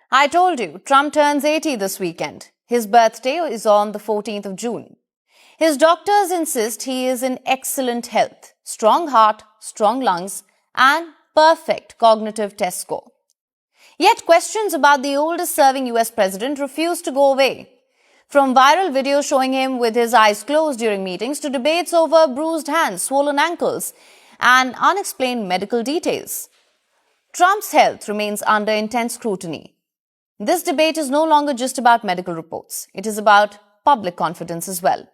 I told you, Trump turns 80 this weekend. His birthday is on the 14th of June. His doctors insist he is in excellent health, strong heart, strong lungs, and perfect cognitive test score. Yet questions about the oldest serving US president refuse to go away. From viral videos showing him with his eyes closed during meetings to debates over bruised hands, swollen ankles, and unexplained medical details. Trump's health remains under intense scrutiny. This debate is no longer just about medical reports. It is about public confidence as well.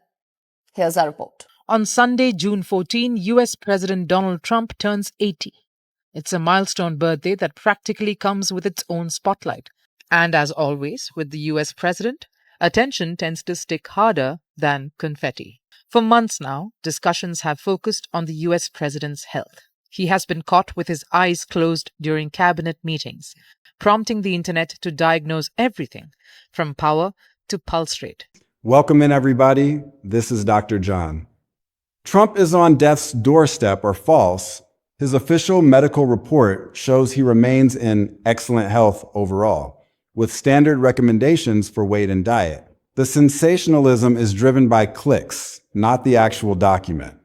Here's our report. On Sunday, June 14, US President Donald Trump turns 80. It's a milestone birthday that practically comes with its own spotlight. And as always, with the US president, attention tends to stick harder than confetti. For months now, discussions have focused on the US president's health. He has been caught with his eyes closed during cabinet meetings, prompting the internet to diagnose everything from power to pulse rate. Welcome in, everybody. This is Dr. John. Trump is on death's doorstep or false. His official medical report shows he remains in excellent health overall, with standard recommendations for weight and diet. The sensationalism is driven by clicks, not the actual document.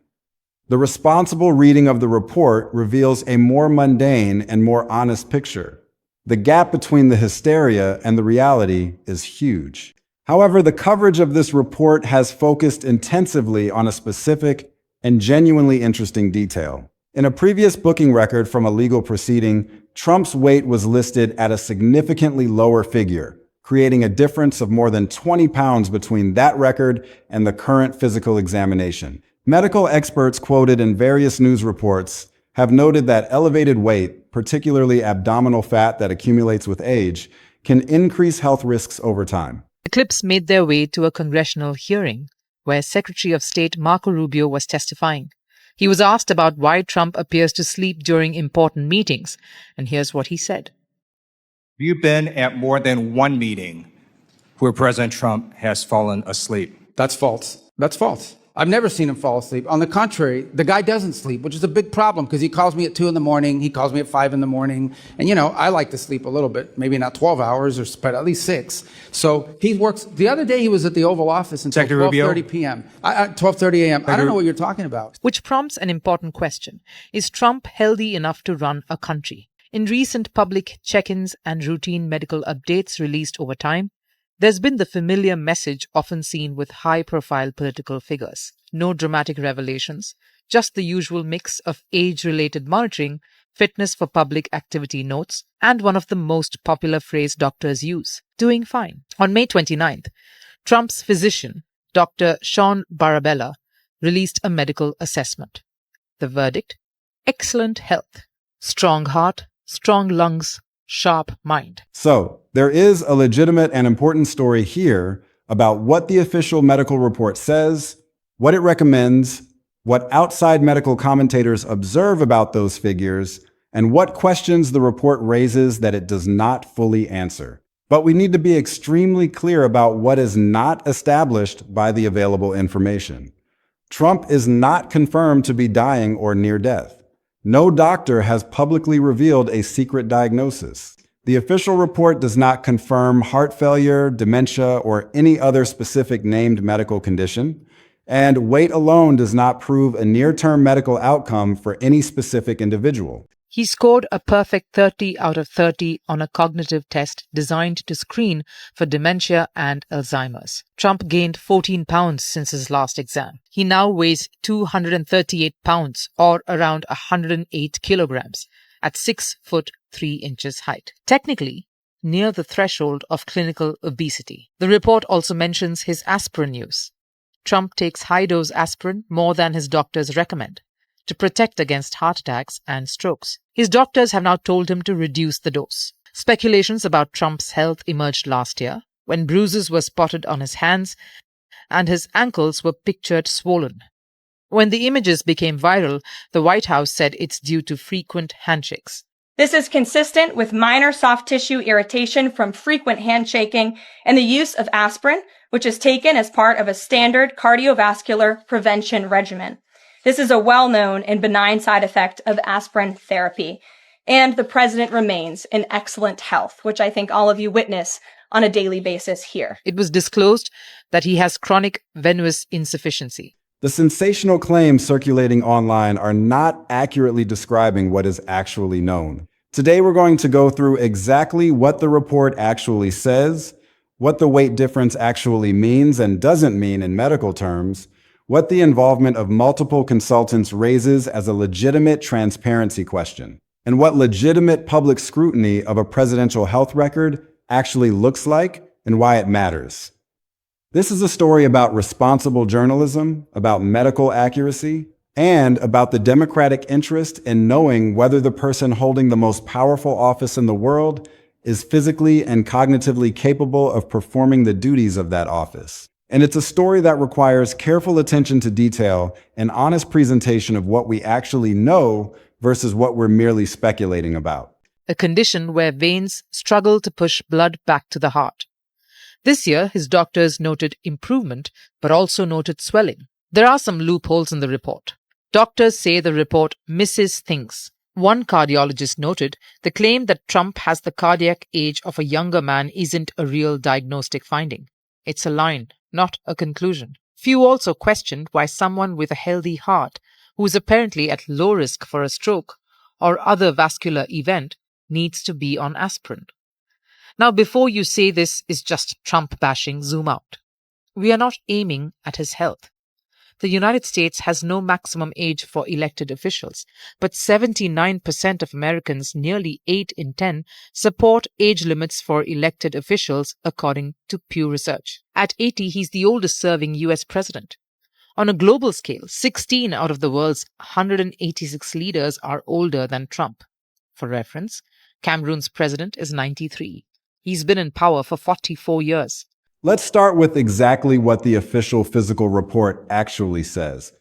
The responsible reading of the report reveals a more mundane and more honest picture. The gap between the hysteria and the reality is huge. However, the coverage of this report has focused intensively on a specific and genuinely interesting detail. In a previous booking record from a legal proceeding, Trump's weight was listed at a significantly lower figure, creating a difference of more than 20 pounds between that record and the current physical examination. Medical experts quoted in various news reports have noted that elevated weight, particularly abdominal fat that accumulates with age, can increase health risks over time. The clips made their way to a congressional hearing where Secretary of State Marco Rubio was testifying. He was asked about why Trump appears to sleep during important meetings, and here's what he said. Have you been at more than one meeting where President Trump has fallen asleep? That's false. That's false. I've never seen him fall asleep. On the contrary, the guy doesn't sleep, which is a big problem because he calls me at 2 a.m, he calls me at 5 a.m. And, I like to sleep a little bit, maybe not 12 hours, but at least 6. So he works. The other day he was at the Oval Office until 12:30 p.m. 12:30 a.m. I don't know what you're talking about. Which prompts an important question. Is Trump healthy enough to run a country? In recent public check-ins and routine medical updates released over time, there's been the familiar message often seen with high-profile political figures. No dramatic revelations, just the usual mix of age-related monitoring, fitness for public activity notes, and one of the most popular phrase doctors use, doing fine. On May 29th, Trump's physician, Dr. Sean Barabella, released a medical assessment. The verdict? Excellent health, strong heart, strong lungs, sharp mind. So, there is a legitimate and important story here about what the official medical report says, what it recommends, what outside medical commentators observe about those figures, and what questions the report raises that it does not fully answer. But we need to be extremely clear about what is not established by the available information. Trump is not confirmed to be dying or near death. No doctor has publicly revealed a secret diagnosis. The official report does not confirm heart failure, dementia, or any other specific named medical condition. And weight alone does not prove a near-term medical outcome for any specific individual. He scored a perfect 30 out of 30 on a cognitive test designed to screen for dementia and Alzheimer's. Trump gained 14 pounds since his last exam. He now weighs 238 pounds or around 108 kilograms at 6 foot 3 inches height. Technically, near the threshold of clinical obesity. The report also mentions his aspirin use. Trump takes high-dose aspirin more than his doctors recommend to protect against heart attacks and strokes. His doctors have now told him to reduce the dose. Speculations about Trump's health emerged last year when bruises were spotted on his hands and his ankles were pictured swollen. When the images became viral, the White House said it's due to frequent handshakes. This is consistent with minor soft tissue irritation from frequent handshaking and the use of aspirin, which is taken as part of a standard cardiovascular prevention regimen. This is a well-known and benign side effect of aspirin therapy. And the president remains in excellent health, which I think all of you witness on a daily basis here. It was disclosed that he has chronic venous insufficiency. The sensational claims circulating online are not accurately describing what is actually known. Today, we're going to go through exactly what the report actually says, what the weight difference actually means and doesn't mean in medical terms, what the involvement of multiple consultants raises as a legitimate transparency question, and what legitimate public scrutiny of a presidential health record actually looks like and why it matters. This is a story about responsible journalism, about medical accuracy, and about the democratic interest in knowing whether the person holding the most powerful office in the world is physically and cognitively capable of performing the duties of that office. And it's a story that requires careful attention to detail and honest presentation of what we actually know versus what we're merely speculating about. A condition where veins struggle to push blood back to the heart. This year, his doctors noted improvement, but also noted swelling. There are some loopholes in the report. Doctors say the report misses things. One cardiologist noted the claim that Trump has the cardiac age of a younger man isn't a real diagnostic finding. It's a line, not a conclusion. Few also questioned why someone with a healthy heart, who is apparently at low risk for a stroke or other vascular event, needs to be on aspirin. Now, before you say this is just Trump bashing, zoom out. We are not aiming at his health. The United States has no maximum age for elected officials, but 79% of Americans, nearly 8 in 10, support age limits for elected officials, according to Pew Research. At 80, he's the oldest serving US president. On a global scale, 16 out of the world's 186 leaders are older than Trump. For reference, Cameroon's president is 93. He's been in power for 44 years. Let's start with exactly what the official physical report actually says,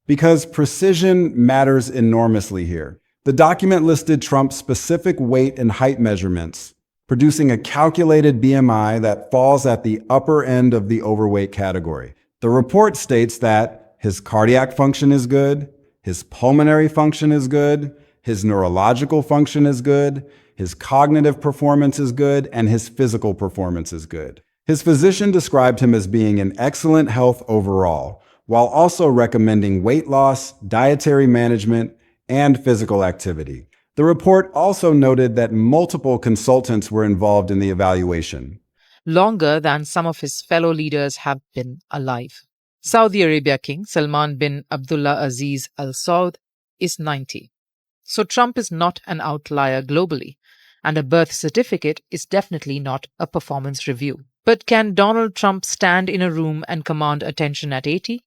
because precision matters enormously here. The document listed Trump's specific weight and height measurements, producing a calculated BMI that falls at the upper end of the overweight category. The report states that his cardiac function is good, his pulmonary function is good, his neurological function is good, his cognitive performance is good, and his physical performance is good. His physician described him as being in excellent health overall, while also recommending weight loss, dietary management, and physical activity. The report also noted that multiple consultants were involved in the evaluation. Longer than some of his fellow leaders have been alive. Saudi Arabia King Salman bin Abdullah Aziz Al Saud is 90. So Trump is not an outlier globally, and a birth certificate is definitely not a performance review. But can Donald Trump stand in a room and command attention at 80?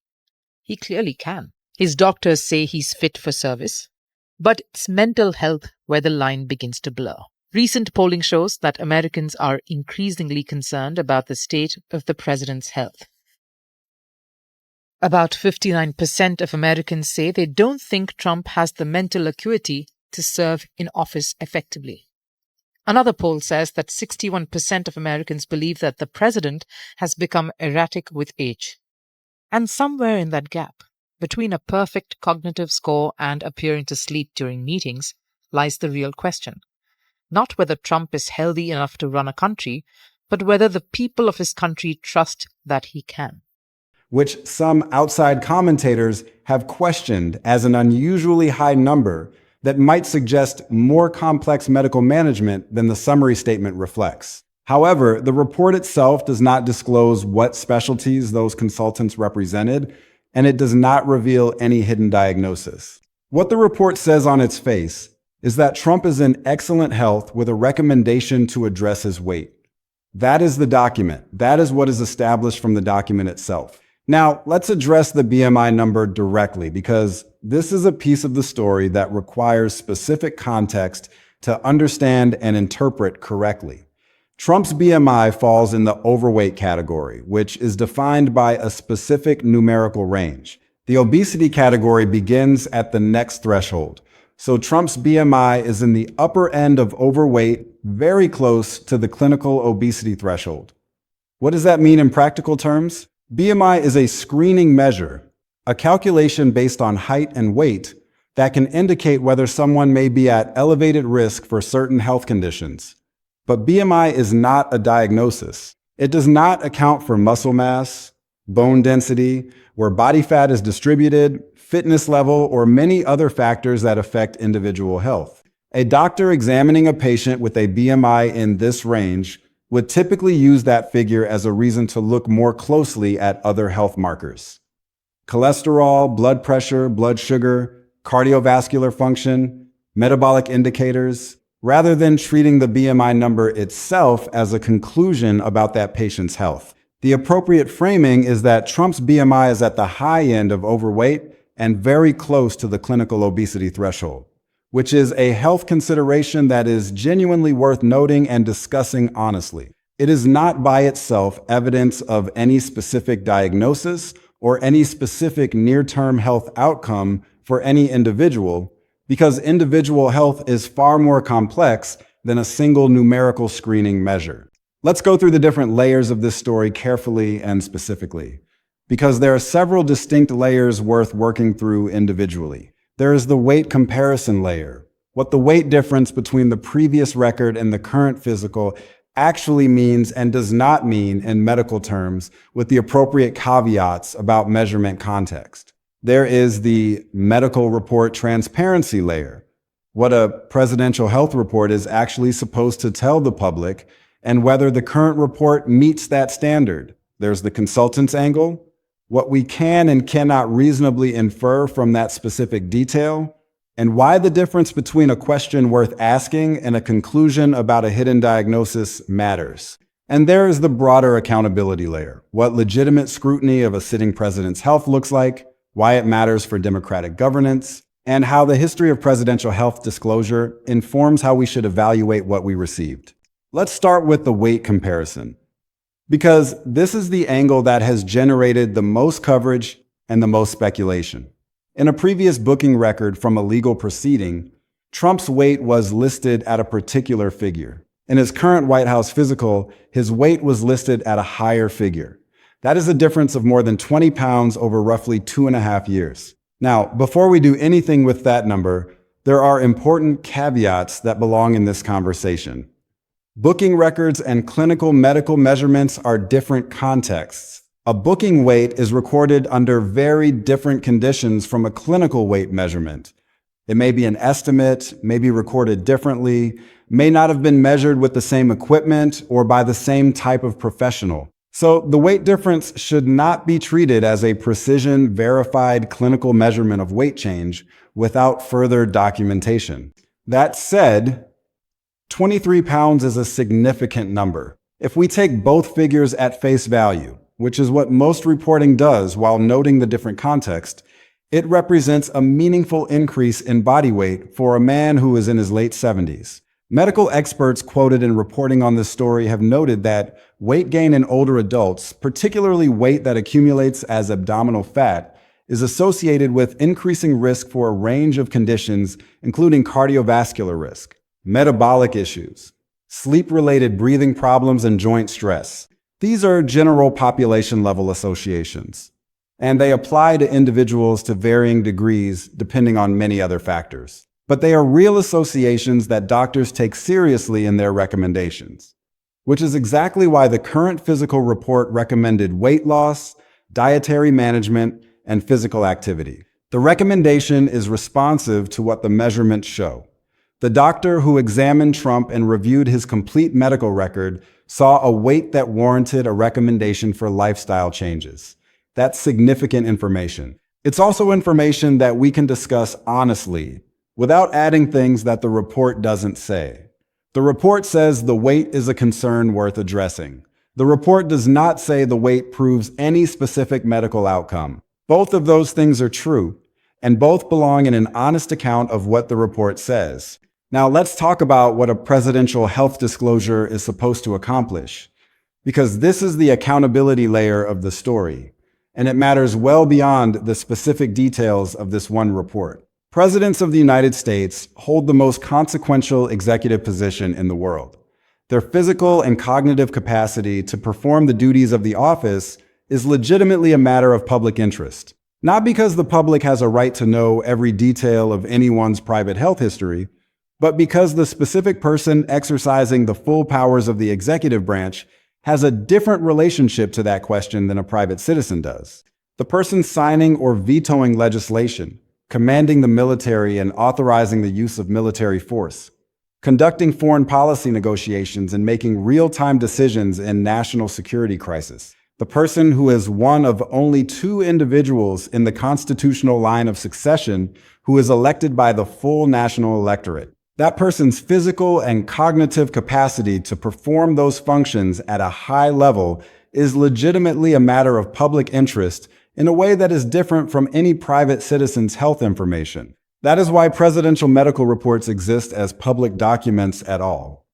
He clearly can. His doctors say he's fit for service, but it's mental health where the line begins to blur. Recent polling shows that Americans are increasingly concerned about the state of the president's health. About 59% of Americans say they don't think Trump has the mental acuity to serve in office effectively. Another poll says that 61% of Americans believe that the president has become erratic with age. And somewhere in that gap, between a perfect cognitive score and appearing to sleep during meetings, lies the real question. Not whether Trump is healthy enough to run a country, but whether the people of his country trust that he can. Which some outside commentators have questioned as an unusually high number that might suggest more complex medical management than the summary statement reflects. However, the report itself does not disclose what specialties those consultants represented, and it does not reveal any hidden diagnosis. What the report says on its face is that Trump is in excellent health with a recommendation to address his weight. That is the document. That is what is established from the document itself. Now, let's address the BMI number directly, because this is a piece of the story that requires specific context to understand and interpret correctly. Trump's BMI falls in the overweight category, which is defined by a specific numerical range. The obesity category begins at the next threshold. So Trump's BMI is in the upper end of overweight, very close to the clinical obesity threshold. What does that mean in practical terms? BMI is a screening measure, a calculation based on height and weight that can indicate whether someone may be at elevated risk for certain health conditions. But BMI is not a diagnosis. It does not account for muscle mass, bone density, where body fat is distributed, fitness level, or many other factors that affect individual health. A doctor examining a patient with a BMI in this range would typically use that figure as a reason to look more closely at other health markers. Cholesterol, blood pressure, blood sugar, cardiovascular function, metabolic indicators, rather than treating the BMI number itself as a conclusion about that patient's health. The appropriate framing is that Trump's BMI is at the high end of overweight and very close to the clinical obesity threshold, which is a health consideration that is genuinely worth noting and discussing honestly. It is not by itself evidence of any specific diagnosis or any specific near-term health outcome for any individual, because individual health is far more complex than a single numerical screening measure. Let's go through the different layers of this story carefully and specifically, because there are several distinct layers worth working through individually. There is the weight comparison layer, what the weight difference between the previous record and the current physical actually means and does not mean in medical terms, with the appropriate caveats about measurement context. There is the medical report transparency layer, what a presidential health report is actually supposed to tell the public and whether the current report meets that standard. There's the consultant's angle, what we can and cannot reasonably infer from that specific detail, and why the difference between a question worth asking and a conclusion about a hidden diagnosis matters. And there is the broader accountability layer, what legitimate scrutiny of a sitting president's health looks like, why it matters for democratic governance, and how the history of presidential health disclosure informs how we should evaluate what we received. Let's start with the weight comparison, because this is the angle that has generated the most coverage and the most speculation. In a previous booking record from a legal proceeding, Trump's weight was listed at a particular figure. In his current White House physical, his weight was listed at a higher figure. That is a difference of more than 20 pounds over roughly 2.5 years. Now, before we do anything with that number, there are important caveats that belong in this conversation. Booking records and clinical medical measurements are different contexts. A booking weight is recorded under very different conditions from a clinical weight measurement. It may be an estimate, may be recorded differently, may not have been measured with the same equipment or by the same type of professional. So the weight difference should not be treated as a precision, verified clinical measurement of weight change without further documentation. That said, 23 pounds is a significant number. If we take both figures at face value, which is what most reporting does while noting the different context, it represents a meaningful increase in body weight for a man who is in his late 70s. Medical experts quoted in reporting on this story have noted that weight gain in older adults, particularly weight that accumulates as abdominal fat, is associated with increasing risk for a range of conditions, including cardiovascular risk, metabolic issues, sleep-related breathing problems, and joint stress. These are general population-level associations, and they apply to individuals to varying degrees depending on many other factors. But they are real associations that doctors take seriously in their recommendations, which is exactly why the current physical report recommended weight loss, dietary management, and physical activity. The recommendation is responsive to what the measurements show. The doctor who examined Trump and reviewed his complete medical record saw a weight that warranted a recommendation for lifestyle changes. That's significant information. It's also information that we can discuss honestly, without adding things that the report doesn't say. The report says the weight is a concern worth addressing. The report does not say the weight proves any specific medical outcome. Both of those things are true, and both belong in an honest account of what the report says. Now let's talk about what a presidential health disclosure is supposed to accomplish, because this is the accountability layer of the story, and it matters well beyond the specific details of this one report. Presidents of the United States hold the most consequential executive position in the world. Their physical and cognitive capacity to perform the duties of the office is legitimately a matter of public interest. Not because the public has a right to know every detail of anyone's private health history, but because the specific person exercising the full powers of the executive branch has a different relationship to that question than a private citizen does. The person signing or vetoing legislation, commanding the military and authorizing the use of military force, conducting foreign policy negotiations and making real-time decisions in national security crisis. The person who is one of only two individuals in the constitutional line of succession who is elected by the full national electorate. That person's physical and cognitive capacity to perform those functions at a high level is legitimately a matter of public interest in a way that is different from any private citizen's health information. That is why presidential medical reports exist as public documents at all.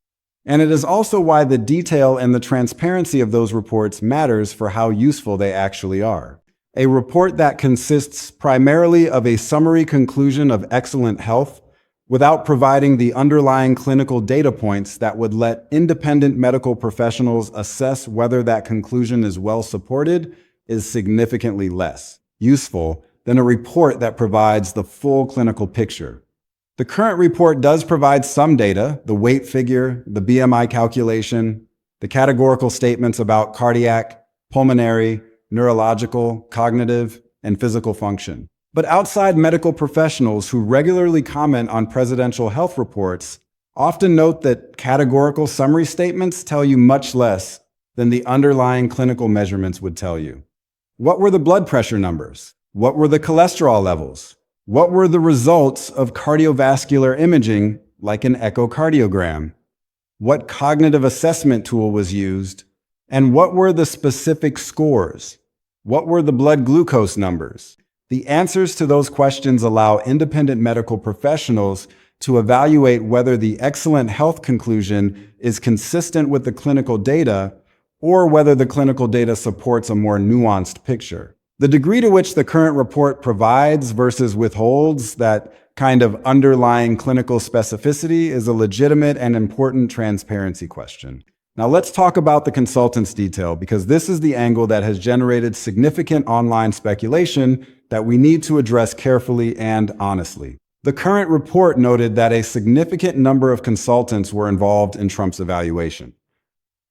And it is also why the detail and the transparency of those reports matters for how useful they actually are. A report that consists primarily of a summary conclusion of excellent health without providing the underlying clinical data points that would let independent medical professionals assess whether that conclusion is well supported is significantly less useful than a report that provides the full clinical picture. The current report does provide some data, the weight figure, the BMI calculation, the categorical statements about cardiac, pulmonary, neurological, cognitive, and physical function. But outside medical professionals who regularly comment on presidential health reports often note that categorical summary statements tell you much less than the underlying clinical measurements would tell you. What were the blood pressure numbers? What were the cholesterol levels? What were the results of cardiovascular imaging, like an echocardiogram? What cognitive assessment tool was used? And what were the specific scores? What were the blood glucose numbers? The answers to those questions allow independent medical professionals to evaluate whether the excellent health conclusion is consistent with the clinical data or whether the clinical data supports a more nuanced picture. The degree to which the current report provides versus withholds that kind of underlying clinical specificity is a legitimate and important transparency question. Now let's talk about the consultant's detail, because this is the angle that has generated significant online speculation that we need to address carefully and honestly. The current report noted that a significant number of consultants were involved in Trump's evaluation.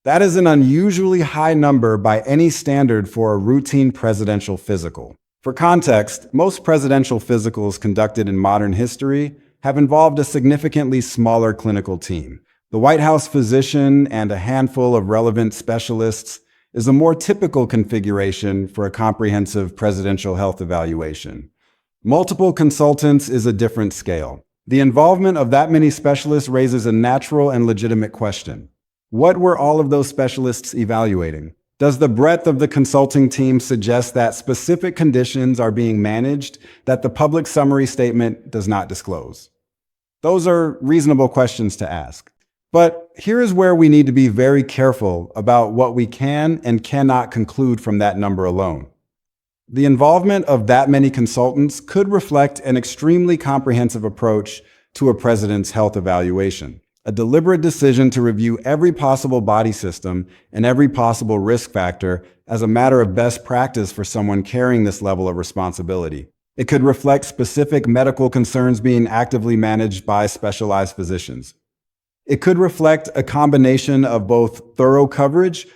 That is an unusually high number by any standard for a routine presidential physical. For context, most presidential physicals conducted in modern history have involved a significantly smaller clinical team. The White House physician and a handful of relevant specialists is a more typical configuration for a comprehensive presidential health evaluation. Multiple consultants is a different scale. The involvement of that many specialists raises a natural and legitimate question. What were all of those specialists evaluating? Does the breadth of the consulting team suggest that specific conditions are being managed that the public summary statement does not disclose? Those are reasonable questions to ask. But here is where we need to be very careful about what we can and cannot conclude from that number alone. The involvement of that many consultants could reflect an extremely comprehensive approach to a president's health evaluation. A deliberate decision to review every possible body system and every possible risk factor as a matter of best practice for someone carrying this level of responsibility. It could reflect specific medical concerns being actively managed by specialized physicians. It could reflect a combination of both thorough coverage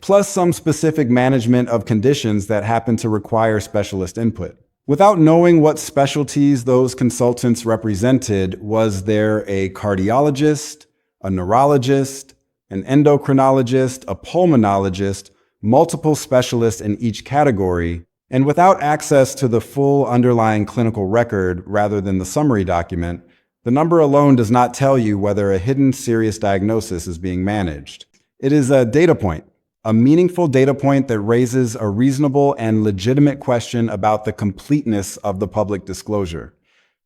plus some specific management of conditions that happen to require specialist input. Without knowing what specialties those consultants represented, was there a cardiologist, a neurologist, an endocrinologist, a pulmonologist, multiple specialists in each category, and without access to the full underlying clinical record rather than the summary document, the number alone does not tell you whether a hidden serious diagnosis is being managed. It is a data point. A meaningful data point that raises a reasonable and legitimate question about the completeness of the public disclosure.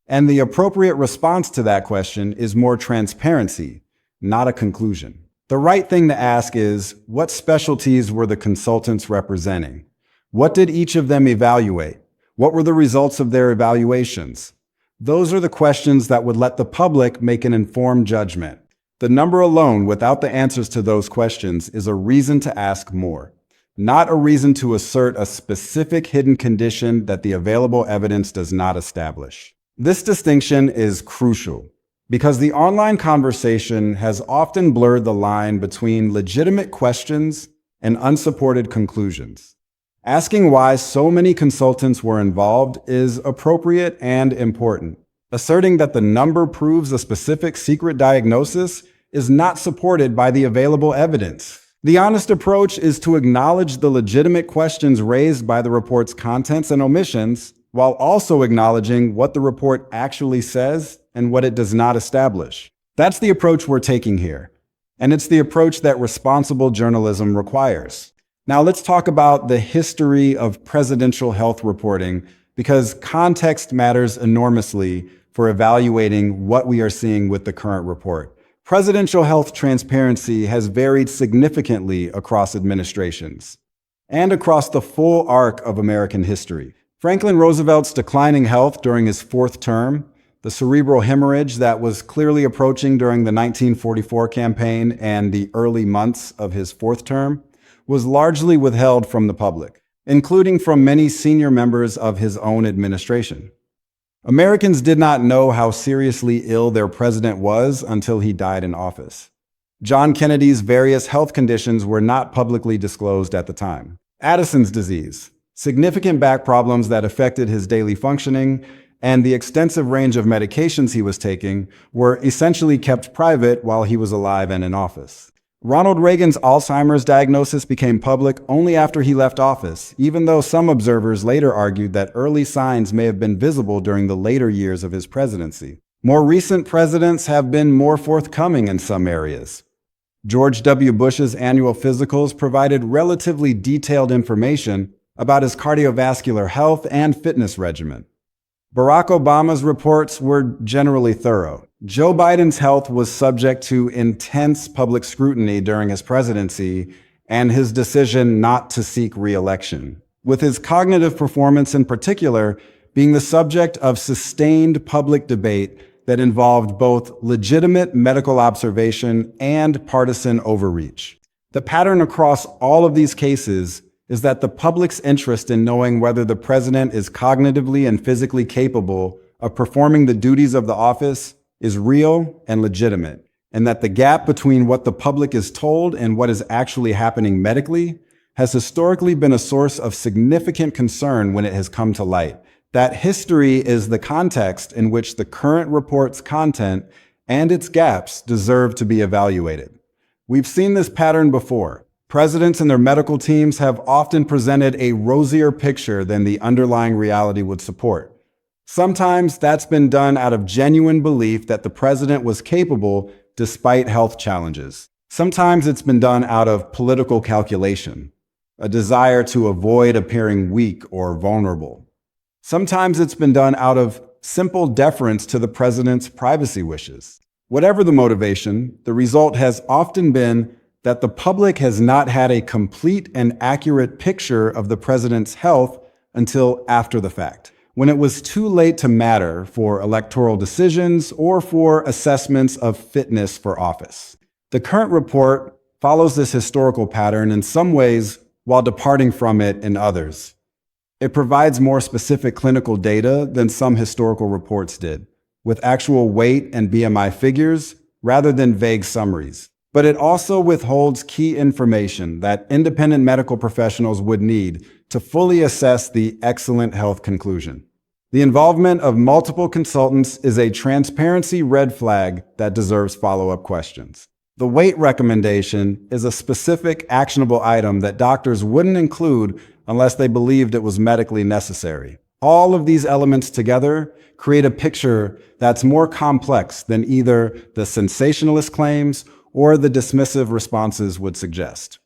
And the appropriate response to that question is more transparency, not a conclusion. The right thing to ask is, what specialties were the consultants representing? What did each of them evaluate? What were the results of their evaluations? Those are the questions that would let the public make an informed judgment. The number alone, without the answers to those questions, is a reason to ask more. not a reason to assert a specific hidden condition that the available evidence does not establish. This distinction is crucial because the online conversation has often blurred the line between legitimate questions and unsupported conclusions. Asking why so many consultants were involved is appropriate and important. Asserting that the number proves a specific secret diagnosis is not supported by the available evidence. The honest approach is to acknowledge the legitimate questions raised by the report's contents and omissions, while also acknowledging what the report actually says and what it does not establish. That's the approach we're taking here, and it's the approach that responsible journalism requires. Now let's talk about the history of presidential health reporting, because context matters enormously for evaluating what we are seeing with the current report. Presidential health transparency has varied significantly across administrations and across the full arc of American history. Franklin Roosevelt's declining health during his fourth term, the cerebral hemorrhage that was clearly approaching during the 1944 campaign and the early months of his fourth term, was largely withheld from the public, including from many senior members of his own administration. Americans did not know how seriously ill their president was until he died in office. John Kennedy's various health conditions were not publicly disclosed at the time. Addison's disease, significant back problems that affected his daily functioning, and the extensive range of medications he was taking were essentially kept private while he was alive and in office. Ronald Reagan's Alzheimer's diagnosis became public only after he left office, even though some observers later argued that early signs may have been visible during the later years of his presidency. More recent presidents have been more forthcoming in some areas. George W. Bush's annual physicals provided relatively detailed information about his cardiovascular health and fitness regimen. Barack Obama's reports were generally thorough. Joe Biden's health was subject to intense public scrutiny during his presidency and his decision not to seek re-election, with his cognitive performance in particular being the subject of sustained public debate that involved both legitimate medical observation and partisan overreach. The pattern across all of these cases is that the public's interest in knowing whether the president is cognitively and physically capable of performing the duties of the office is real and legitimate, and that the gap between what the public is told and what is actually happening medically has historically been a source of significant concern when it has come to light. That history is the context in which the current report's content and its gaps deserve to be evaluated. We've seen this pattern before. Presidents and their medical teams have often presented a rosier picture than the underlying reality would support. Sometimes that's been done out of genuine belief that the president was capable despite health challenges. Sometimes it's been done out of political calculation, a desire to avoid appearing weak or vulnerable. Sometimes it's been done out of simple deference to the president's privacy wishes. Whatever the motivation, the result has often been that the public has not had a complete and accurate picture of the president's health until after the fact, when it was too late to matter for electoral decisions or for assessments of fitness for office. The current report follows this historical pattern in some ways while departing from it in others. It provides more specific clinical data than some historical reports did, with actual weight and BMI figures rather than vague summaries. But it also withholds key information that independent medical professionals would need to fully assess the excellent health conclusion. The involvement of multiple consultants is a transparency red flag that deserves follow-up questions. The weight recommendation is a specific actionable item that doctors wouldn't include unless they believed it was medically necessary. All of these elements together create a picture that's more complex than either the sensationalist claims or the dismissive responses would suggest.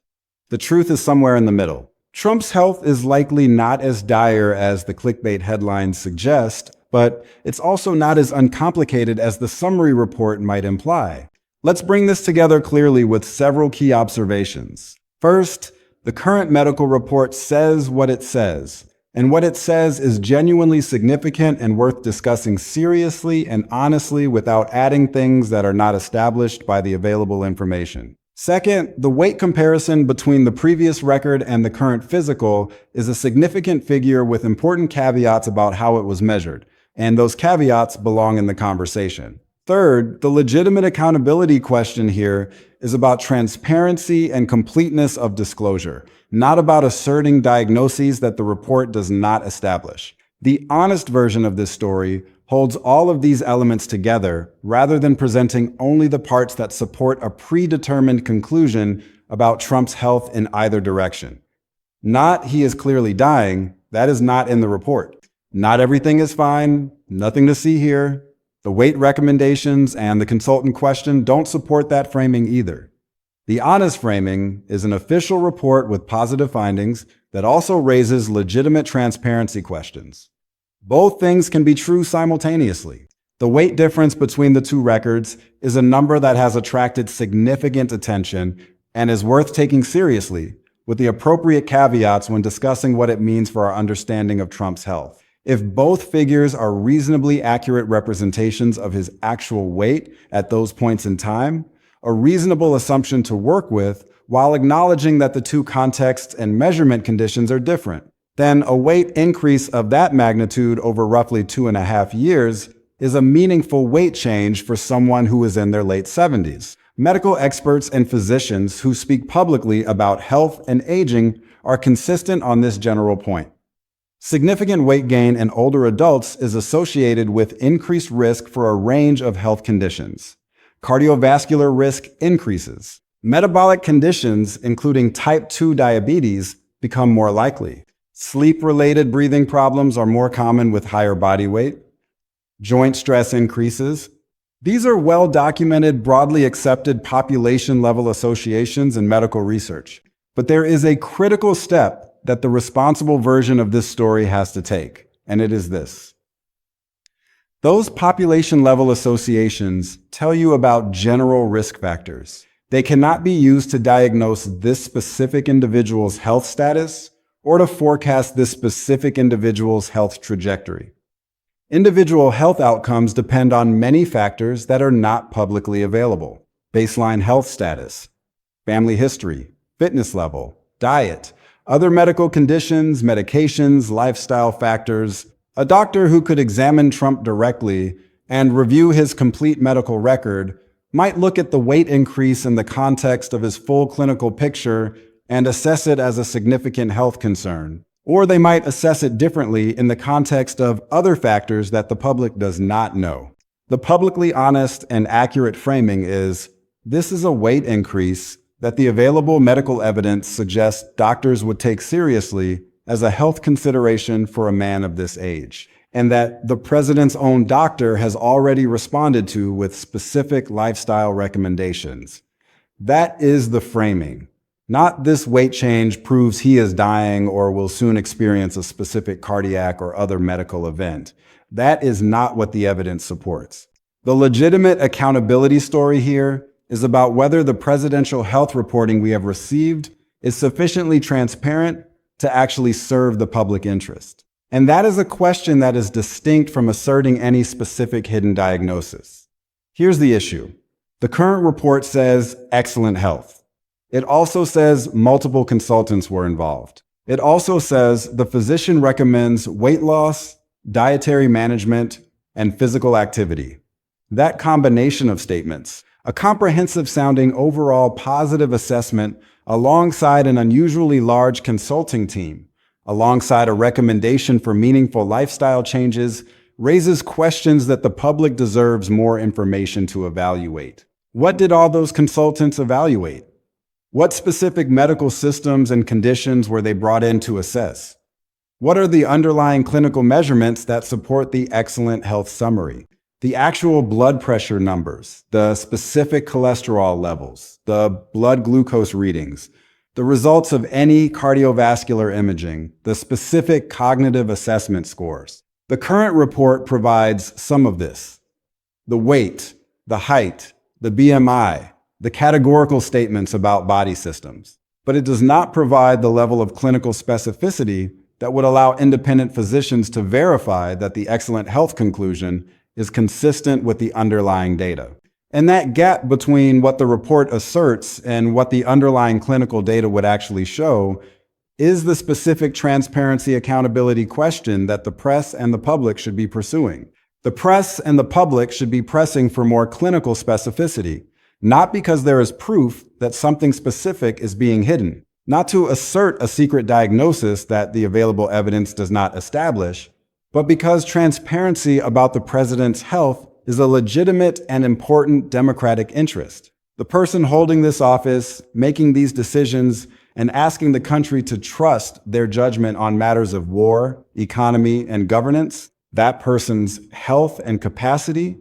The truth is somewhere in the middle. Trump's health is likely not as dire as the clickbait headlines suggest, but it's also not as uncomplicated as the summary report might imply. Let's bring this together clearly with several key observations. First, the current medical report says what it says, and what it says is genuinely significant and worth discussing seriously and honestly without adding things that are not established by the available information. Second, the weight comparison between the previous record and the current physical is a significant figure with important caveats about how it was measured, and those caveats belong in the conversation. Third, the legitimate accountability question here is about transparency and completeness of disclosure, not about asserting diagnoses that the report does not establish. The honest version of this story holds all of these elements together rather than presenting only the parts that support a predetermined conclusion about Trump's health in either direction. Not he is clearly dying, that is not in the report. Not everything is fine, nothing to see here. The weight recommendations and the consultant question don't support that framing either. The honest framing is an official report with positive findings that also raises legitimate transparency questions. Both things can be true simultaneously. The weight difference between the two records is a number that has attracted significant attention and is worth taking seriously, with the appropriate caveats when discussing what it means for our understanding of Trump's health. If both figures are reasonably accurate representations of his actual weight at those points in time, a reasonable assumption to work with while acknowledging that the two contexts and measurement conditions are different, then a weight increase of that magnitude over roughly 2.5 years is a meaningful weight change for someone who is in their late 70s. Medical experts and physicians who speak publicly about health and aging are consistent on this general point. Significant weight gain in older adults is associated with increased risk for a range of health conditions. Cardiovascular risk increases. Metabolic conditions, including type 2 diabetes, become more likely. Sleep-related breathing problems are more common with higher body weight. Joint stress increases. These are well-documented, broadly accepted population-level associations in medical research. But there is a critical step that the responsible version of this story has to take, and it is this. Those population-level associations tell you about general risk factors. They cannot be used to diagnose this specific individual's health status or to forecast this specific individual's health trajectory. Individual health outcomes depend on many factors that are not publicly available. Baseline health status, family history, fitness level, diet, other medical conditions, medications, lifestyle factors. A doctor who could examine Trump directly and review his complete medical record might look at the weight increase in the context of his full clinical picture and assess it as a significant health concern. Or they might assess it differently in the context of other factors that the public does not know. The publicly honest and accurate framing is, this is a weight increase that the available medical evidence suggests doctors would take seriously as a health consideration for a man of this age, and that the president's own doctor has already responded to with specific lifestyle recommendations. That is the framing. Not this weight change proves he is dying or will soon experience a specific cardiac or other medical event. That is not what the evidence supports. The legitimate accountability story here is about whether the presidential health reporting we have received is sufficiently transparent to actually serve the public interest. And that is a question that is distinct from asserting any specific hidden diagnosis. Here's the issue. The current report says excellent health. It also says multiple consultants were involved. It also says the physician recommends weight loss, dietary management, and physical activity. That combination of statements, a comprehensive sounding overall positive assessment alongside an unusually large consulting team, alongside a recommendation for meaningful lifestyle changes, raises questions that the public deserves more information to evaluate. What did all those consultants evaluate? What specific medical systems and conditions were they brought in to assess? What are the underlying clinical measurements that support the excellent health summary? The actual blood pressure numbers, the specific cholesterol levels, the blood glucose readings, the results of any cardiovascular imaging, the specific cognitive assessment scores. The current report provides some of this. The weight, the height, the BMI, the categorical statements about body systems, but it does not provide the level of clinical specificity that would allow independent physicians to verify that the excellent health conclusion is consistent with the underlying data. And that gap between what the report asserts and what the underlying clinical data would actually show is the specific transparency accountability question that the press and the public should be pursuing. The press and the public should be pressing for more clinical specificity, not because there is proof that something specific is being hidden, not to assert a secret diagnosis that the available evidence does not establish, but because transparency about the president's health is a legitimate and important democratic interest. The person holding this office, making these decisions, and asking the country to trust their judgment on matters of war, economy, and governance, that person's health and capacity,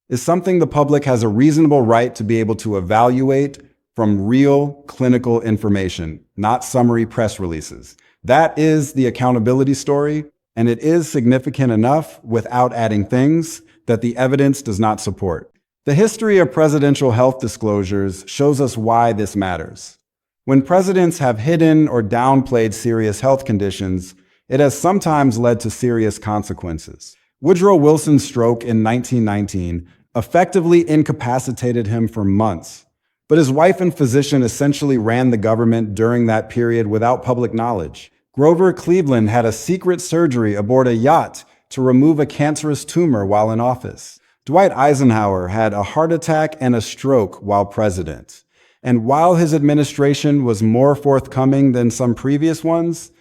is something the public has a reasonable right to be able to evaluate from real clinical information, not summary press releases. That is the accountability story, and it is significant enough without adding things that the evidence does not support. The history of presidential health disclosures shows us why this matters. When presidents have hidden or downplayed serious health conditions, it has sometimes led to serious consequences. Woodrow Wilson's stroke in 1919 effectively incapacitated him for months, but his wife and physician essentially ran the government during that period without public knowledge. Grover Cleveland had a secret surgery aboard a yacht to remove a cancerous tumor while in office. Dwight Eisenhower had a heart attack and a stroke while president. And while his administration was more forthcoming than some previous ones,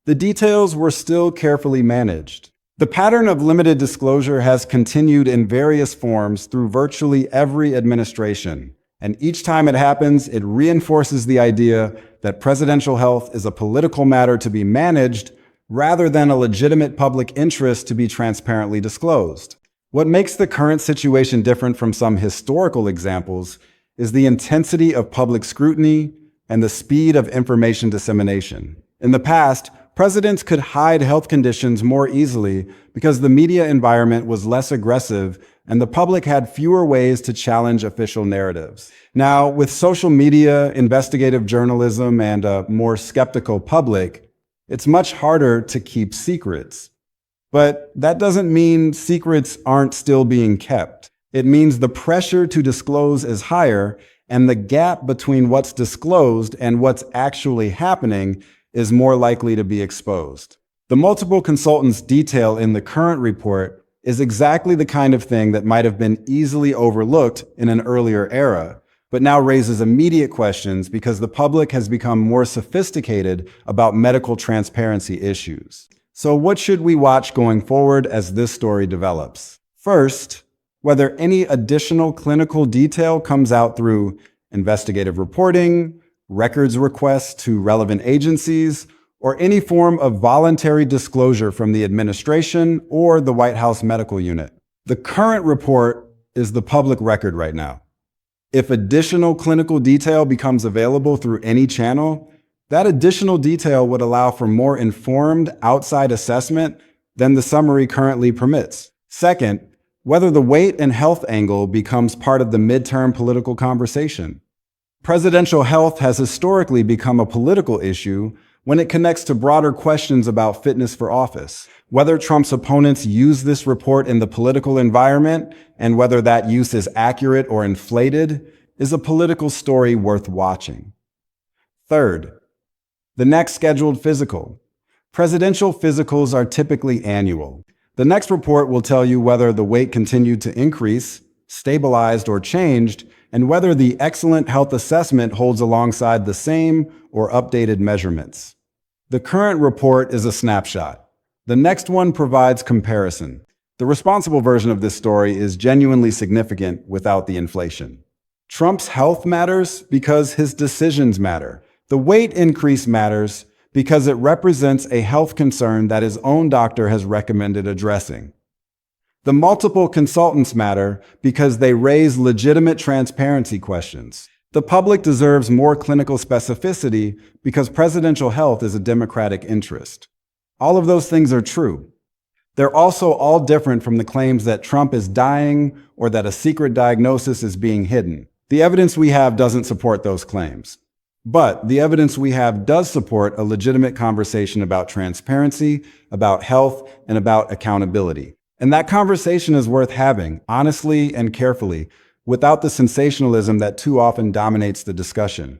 the details were still carefully managed. The pattern of limited disclosure has continued in various forms through virtually every administration. And each time it happens, it reinforces the idea that presidential health is a political matter to be managed rather than a legitimate public interest to be transparently disclosed. What makes the current situation different from some historical examples is the intensity of public scrutiny and the speed of information dissemination. In the past, presidents could hide health conditions more easily because the media environment was less aggressive and the public had fewer ways to challenge official narratives. Now, with social media, investigative journalism, and a more skeptical public, it's much harder to keep secrets. But that doesn't mean secrets aren't still being kept. It means the pressure to disclose is higher, and the gap between what's disclosed and what's actually happening is more likely to be exposed. The multiple consultants' detail in the current report is exactly the kind of thing that might have been easily overlooked in an earlier era, but now raises immediate questions because the public has become more sophisticated about medical transparency issues. So what should we watch going forward as this story develops? First, whether any additional clinical detail comes out through investigative reporting, records requests to relevant agencies, or any form of voluntary disclosure from the administration or the White House Medical Unit. The current report is the public record right now. If additional clinical detail becomes available through any channel, that additional detail would allow for more informed outside assessment than the summary currently permits. Second, whether the weight and health angle becomes part of the midterm political conversation. Presidential health has historically become a political issue when it connects to broader questions about fitness for office. Whether Trump's opponents use this report in the political environment and whether that use is accurate or inflated is a political story worth watching. Third, the next scheduled physical. Presidential physicals are typically annual. The next report will tell you whether the weight continued to increase, stabilized, or changed, and whether the excellent health assessment holds alongside the same or updated measurements. The current report is a snapshot. The next one provides comparison. The responsible version of this story is genuinely significant without the inflation. Trump's health matters because his decisions matter. The weight increase matters because it represents a health concern that his own doctor has recommended addressing. The multiple consultants matter because they raise legitimate transparency questions. The public deserves more clinical specificity because presidential health is a democratic interest. All of those things are true. They're also all different from the claims that Trump is dying or that a secret diagnosis is being hidden. The evidence we have doesn't support those claims. But the evidence we have does support a legitimate conversation about transparency, about health, and about accountability. And that conversation is worth having, honestly and carefully, without the sensationalism that too often dominates the discussion.